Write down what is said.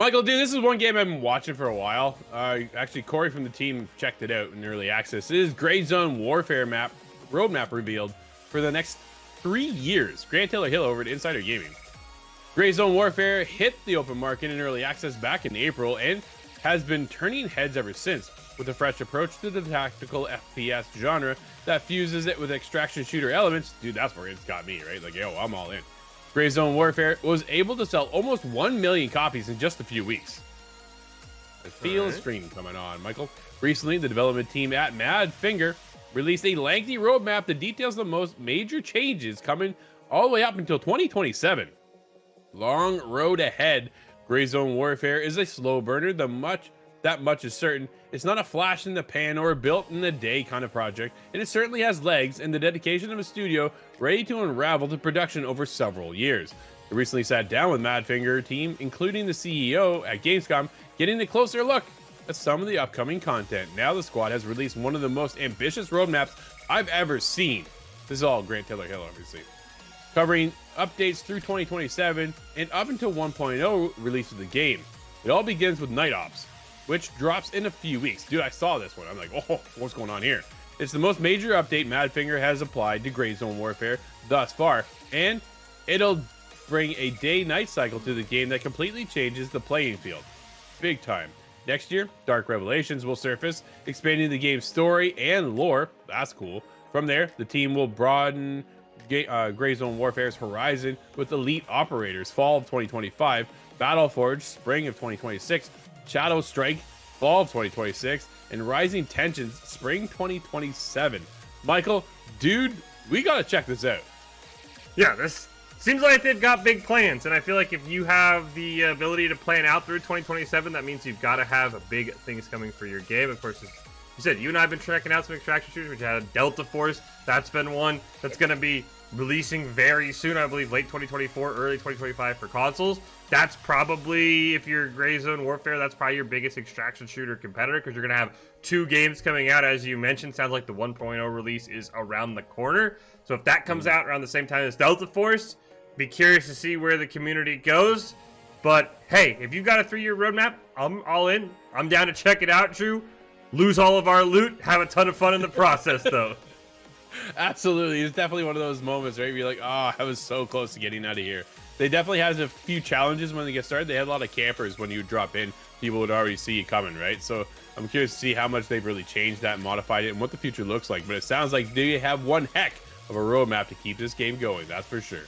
Michael, dude, this is one game I've been watching for a while. Actually, Corey from the team checked it out in early access. It is Gray Zone Warfare roadmap revealed for the next 3 years. Grant Taylor Hill over at Insider Gaming. Gray Zone Warfare hit the open market in early access back in April and has been turning heads ever since, with a fresh approach to the tactical FPS genre that fuses it with extraction shooter elements. Dude, that's where it's got me, right? Like, yo, I'm all in. Gray Zone Warfare was able to sell almost 1 million copies in just a few weeks. I feel a stream coming on, Michael. Recently, the development team at MADFINGER released a lengthy roadmap that details the most major changes coming all the way up until 2027. Long road ahead. Gray Zone Warfare is a slow burner. That much is certain. It's not a flash in the pan or a built in a day kind of project, and it certainly has legs and the dedication of a studio ready to unravel the production over several years. I recently sat down with MADFINGER team, including the CEO at Gamescom, getting a closer look at some of the upcoming content. Now the squad has released one of the most ambitious roadmaps I've ever seen. This is all Grant Taylor Hill, obviously. Covering updates through 2027 and up until 1.0 release of the game. It all begins with Night Ops, which drops in a few weeks. Dude, I saw this one. I'm like, oh, what's going on here? It's the most major update MADFINGER has applied to Gray Zone Warfare thus far, and it'll bring a day-night cycle to the game that completely changes the playing field. Big time. Next year, Dark Revelations will surface, expanding the game's story and lore. That's cool. From there, the team will broaden Gray Zone Warfare's horizon with Elite Operators, fall of 2025, Battleforge, spring of 2026, Shadow Strike, fall of 2026, and Rising Tensions, spring 2027. Michael, dude, we gotta check this out. Yeah, this seems like they've got big plans, and I feel like if you have the ability to plan out through 2027, that means you've got to have big things coming for your game. Of course, as you said, you and I have been checking out some extraction shooters. We had Delta Force. That's been one that's going to be releasing very soon, I believe late 2024, early 2025 for consoles. That's probably, if you're Gray Zone Warfare, that's probably your biggest extraction shooter competitor, because you're going to have 2 games coming out, as you mentioned. Sounds like the 1.0 release is around the corner. So if that comes out around the same time as Delta Force, be curious to see where the community goes. But hey, if you've got a 3-year roadmap, I'm all in. I'm down to check it out, Drew. Lose all of our loot, have a ton of fun in the process, though. Absolutely. It's definitely one of those moments, right? You're like, oh, I was so close to getting out of here. They definitely has a few challenges when they get started. They had a lot of campers when you drop in. People would already see you coming, right? So I'm curious to see how much they've really changed that and modified it and what the future looks like. But it sounds like they have one heck of a roadmap to keep this game going. That's for sure.